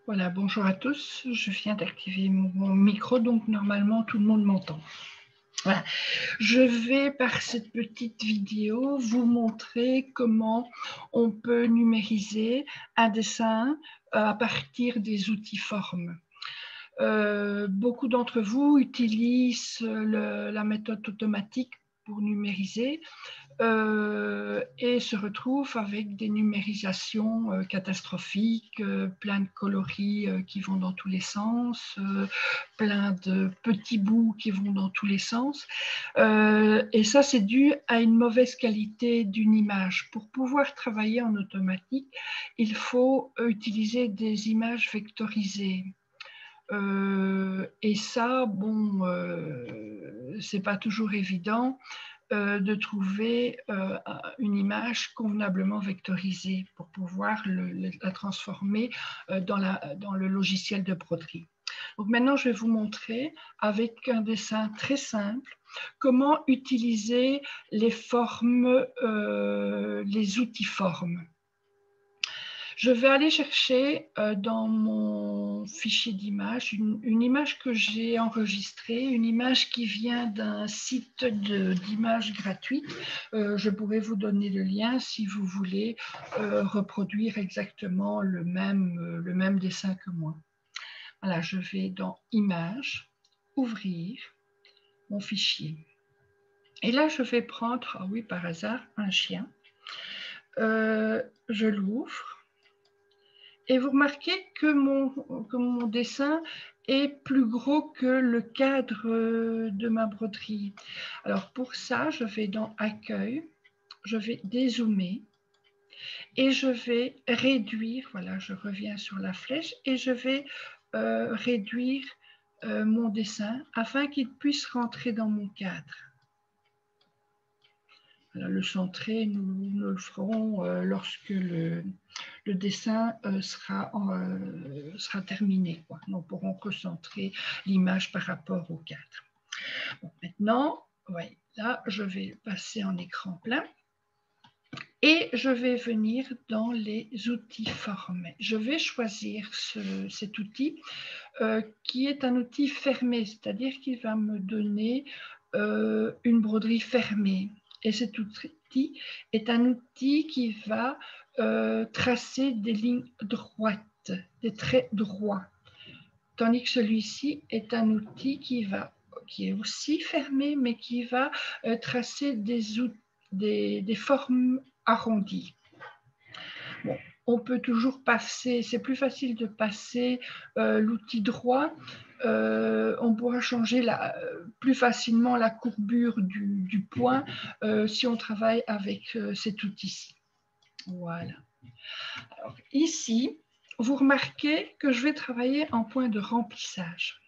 Voilà, bonjour à tous. Je viens d'activer mon micro, donc normalement tout le monde m'entend. Voilà. Je vais par cette petite vidéo vous montrer comment on peut numériser un dessin à partir des outils formes. Beaucoup d'entre vous utilisent la méthode automatique pour numériser et se retrouvent avec des numérisations catastrophiques, plein de coloris qui vont dans tous les sens, plein de petits bouts qui vont dans tous les sens. Et ça, c'est dû à une mauvaise qualité d'une image. Pour pouvoir travailler en automatique, il faut utiliser des images vectorisées. Et ça, bon, c'est pas toujours évident de trouver une image convenablement vectorisée pour pouvoir la transformer dans le logiciel de broderie. Donc maintenant, je vais vous montrer avec un dessin très simple comment utiliser les formes, les outils formes. Je vais aller chercher dans mon fichier d'image une image que j'ai enregistrée, une image qui vient d'un site d'images gratuite. Je pourrais vous donner le lien si vous voulez reproduire exactement le même dessin que moi. Voilà, je vais dans Images, Ouvrir mon fichier. Et là, je vais prendre, ah oui, par hasard, un chien. Je l'ouvre. Et vous remarquez que mon dessin est plus gros que le cadre de ma broderie. Alors pour ça, je vais dans Accueil, je vais dézoomer et je vais réduire, voilà, je reviens sur la flèche et je vais réduire mon dessin afin qu'il puisse rentrer dans mon cadre. Alors, le centrer, nous le ferons lorsque le dessin sera terminé. Quoi. Nous pourrons recentrer l'image par rapport au cadre. Bon, maintenant, ouais, là, je vais passer en écran plein et je vais venir dans les outils formes. Je vais choisir cet outil qui est un outil fermé, c'est-à-dire qu'il va me donner une broderie fermée. Et cet outil est un outil qui va tracer des lignes droites, des traits droits. Tandis que celui-ci est un outil qui est aussi fermé, mais qui va tracer des formes arrondies. Bon, on peut toujours passer, c'est plus facile de passer l'outil droit. On pourra changer plus facilement la courbure du point si on travaille avec cet outil-ci. Voilà. Alors, ici, vous remarquez que je vais travailler en point de remplissage.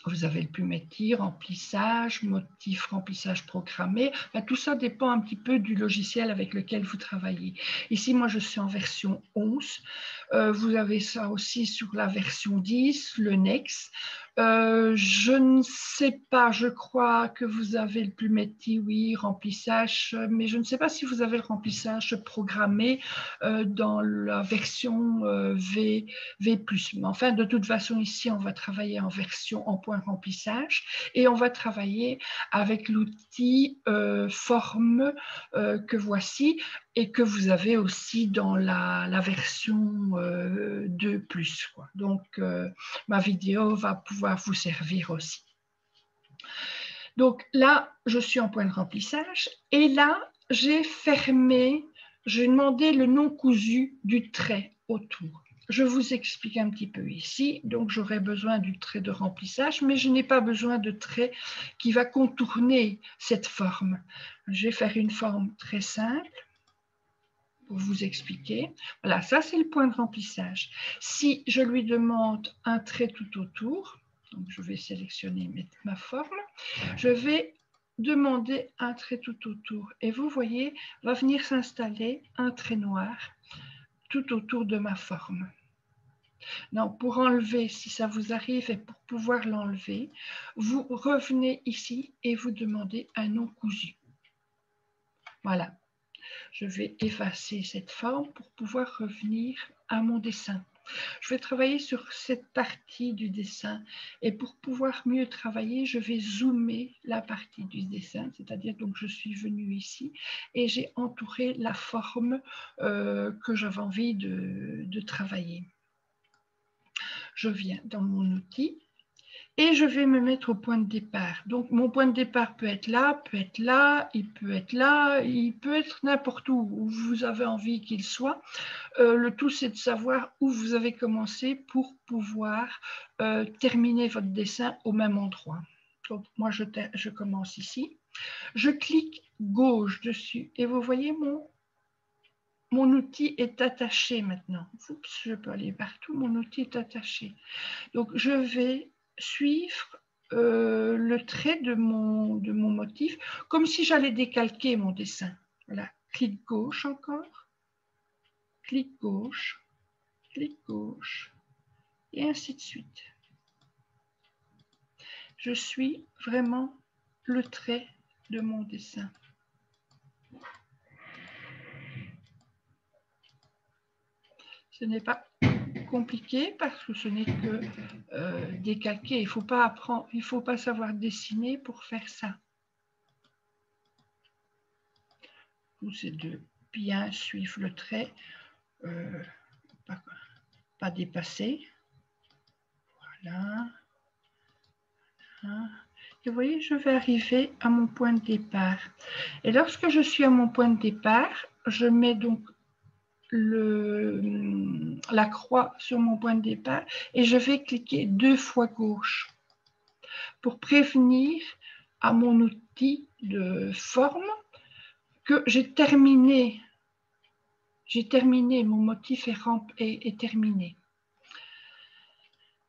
Vous avez le plumetis, remplissage, motif, remplissage programmé. Enfin, tout ça dépend un petit peu du logiciel avec lequel vous travaillez. Ici, moi, je suis en version 11. Vous avez ça aussi sur la version 10, le Nex. Je ne sais pas, je crois que vous avez le plumetis, oui, remplissage, mais je ne sais pas si vous avez le remplissage programmé dans la version V+. Mais enfin, de toute façon, ici, on va travailler en version en point remplissage et on va travailler avec l'outil forme que voici et que vous avez aussi dans la version 2+. Quoi. Donc, ma vidéo va pouvoir vous servir aussi. Donc là, je suis en point de remplissage et là, j'ai fermé, j'ai demandé le non cousu du trait autour. Je vous explique un petit peu ici. Donc, j'aurai besoin du trait de remplissage, mais je n'ai pas besoin de trait qui va contourner cette forme. Je vais faire une forme très simple pour vous expliquer. Voilà, ça, c'est le point de remplissage. Si je lui demande un trait tout autour, donc je vais sélectionner ma forme, je vais demander un trait tout autour. Et vous voyez, va venir s'installer un trait noir tout autour de ma forme. Non, pour enlever, si ça vous arrive et pour pouvoir l'enlever, vous revenez ici et vous demandez un non cousu. Voilà. Je vais effacer cette forme pour pouvoir revenir à mon dessin. Je vais travailler sur cette partie du dessin et pour pouvoir mieux travailler, je vais zoomer la partie du dessin, c'est-à-dire donc je suis venue ici et j'ai entouré la forme que j'avais envie de travailler. Je viens dans mon outil et je vais me mettre au point de départ. Donc mon point de départ peut être là, peut être là, il peut être là, il peut être n'importe où vous avez envie qu'il soit. Le tout, c'est de savoir où vous avez commencé pour pouvoir terminer votre dessin au même endroit. Donc, moi, je commence ici. Je clique gauche dessus et vous voyez, mon outil est attaché maintenant. Oups, je peux aller partout, mon outil est attaché. Donc, je vais suivre le trait de mon motif comme si j'allais décalquer mon dessin. Voilà, clic gauche encore, clic gauche, et ainsi de suite. Je suis vraiment le trait de mon dessin. Ce n'est pas compliqué parce que ce n'est que décalquer. Il ne faut pas savoir dessiner pour faire ça. C'est de bien suivre le trait, pas dépasser. Voilà. Et vous voyez, je vais arriver à mon point de départ. Et lorsque je suis à mon point de départ, je mets donc la croix sur mon point de départ et je vais cliquer 2 fois gauche pour prévenir à mon outil de forme que j'ai terminé, mon motif est terminé.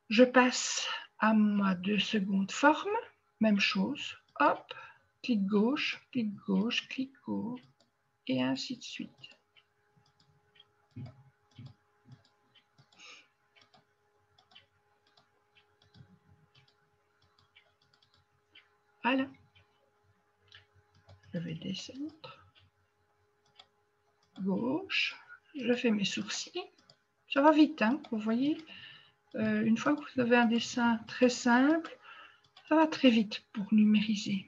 Je passe à ma 2 secondes forme, même chose, hop, clic gauche, clic gauche, et ainsi de suite. Voilà. Je vais descendre. Gauche. Je fais mes sourcils. Ça va vite, hein, vous voyez. Une fois que vous avez un dessin très simple, ça va très vite pour numériser.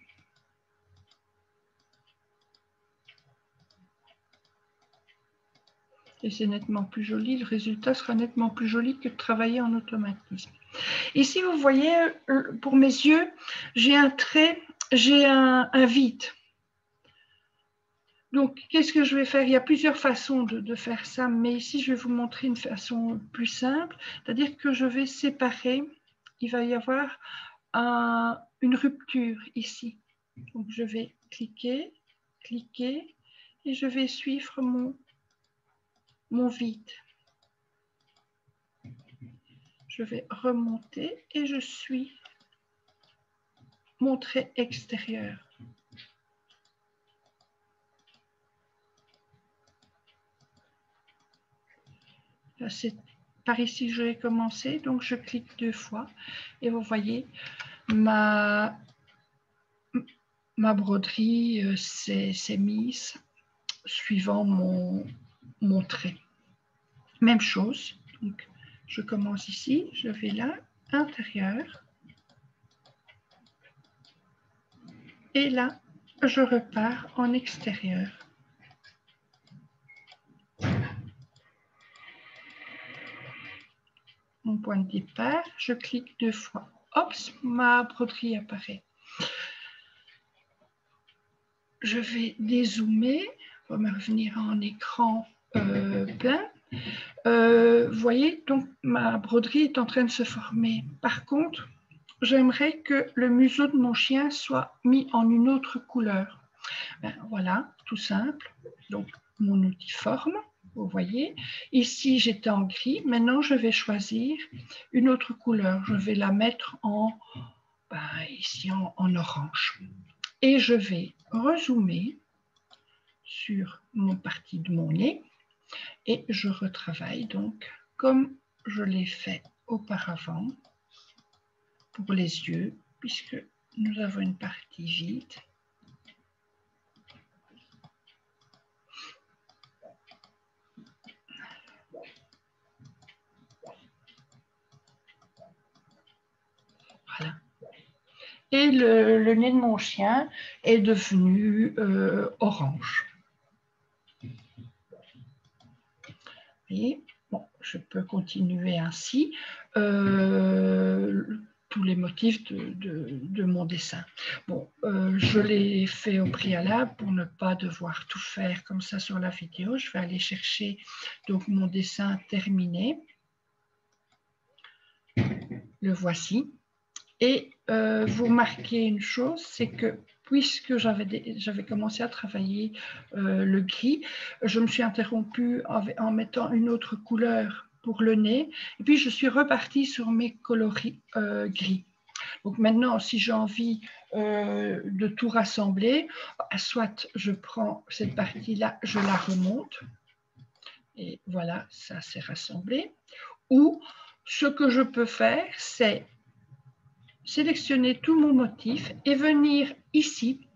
Et c'est nettement plus joli. Le résultat sera nettement plus joli que de travailler en automatisme. Ici, vous voyez, pour mes yeux, j'ai un trait, j'ai un vide. Donc, qu'est-ce que je vais faire? Il y a plusieurs façons de faire ça, mais ici, je vais vous montrer une façon plus simple, c'est-à-dire que je vais séparer, il va y avoir une rupture ici. Donc, je vais cliquer, et je vais suivre mon vide. Je vais remonter et je suis mon trait extérieur. Là, c'est par ici que je vais commencer, donc je clique 2 fois et vous voyez ma broderie s'est mise suivant mon trait. Même chose, donc je commence ici, je vais là, intérieur, et là, je repars en extérieur. Mon point de départ, je clique 2 fois. Hop, ma broderie apparaît. Je vais dézoomer, on va me revenir en écran plein. Vous voyez, donc ma broderie est en train de se former. Par contre, j'aimerais que le museau de mon chien soit mis en une autre couleur. Ben, voilà, tout simple. Donc, mon outil forme, vous voyez. Ici, j'étais en gris. Maintenant, je vais choisir une autre couleur. Je vais la mettre ici en orange. Et je vais rezoomer sur mon parti de mon nez et je retravaille donc comme je l'ai fait auparavant pour les yeux, puisque nous avons une partie vide. et le nez de mon chien est devenu orange. Et bon, je peux continuer ainsi tous les motifs de mon dessin. Bon, je l'ai fait au préalable pour ne pas devoir tout faire comme ça sur la vidéo. Je vais aller chercher donc mon dessin terminé. Le voici. Et vous remarquez une chose, c'est que puisque j'avais commencé à travailler le gris, je me suis interrompue en mettant une autre couleur pour le nez, et puis je suis repartie sur mes coloris gris. Donc maintenant, si j'ai envie de tout rassembler, soit je prends cette partie-là, je la remonte, et voilà, ça s'est rassemblé, ou ce que je peux faire, c'est sélectionner tout mon motif et venir ici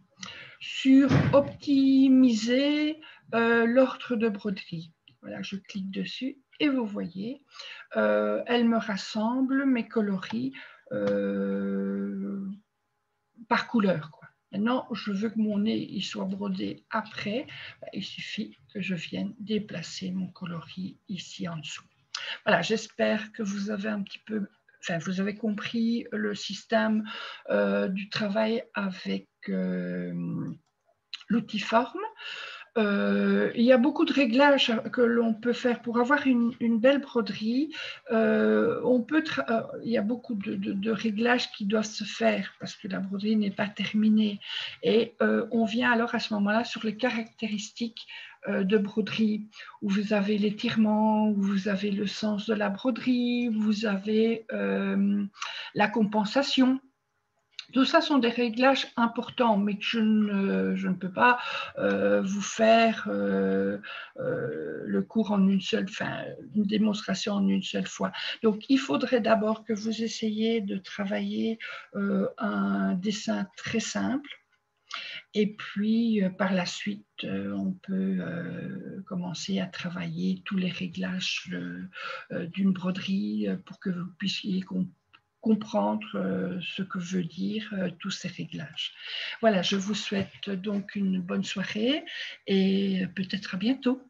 sur optimiser l'ordre de broderie. Voilà, je clique dessus et vous voyez, elle me rassemble mes coloris par couleur, quoi. Maintenant, je veux que mon nez il soit brodé après. Il suffit que je vienne déplacer mon coloris ici en dessous. Voilà, j'espère que vous avez un petit peu, enfin, vous avez compris le système du travail avec l'outiforme. Il y a beaucoup de réglages que l'on peut faire pour avoir une belle broderie. Il y a beaucoup de réglages qui doivent se faire parce que la broderie n'est pas terminée. Et on vient alors à ce moment-là sur les caractéristiques de broderie, où vous avez l'étirement, où vous avez le sens de la broderie, où vous avez la compensation. Tout ça sont des réglages importants, mais que je ne peux pas vous faire le cours en une démonstration en une seule fois. Donc, il faudrait d'abord que vous essayiez de travailler un dessin très simple. Et puis, par la suite, on peut commencer à travailler tous les réglages d'une broderie pour que vous puissiez comprendre ce que veut dire tous ces réglages. Voilà, je vous souhaite donc une bonne soirée et peut-être à bientôt.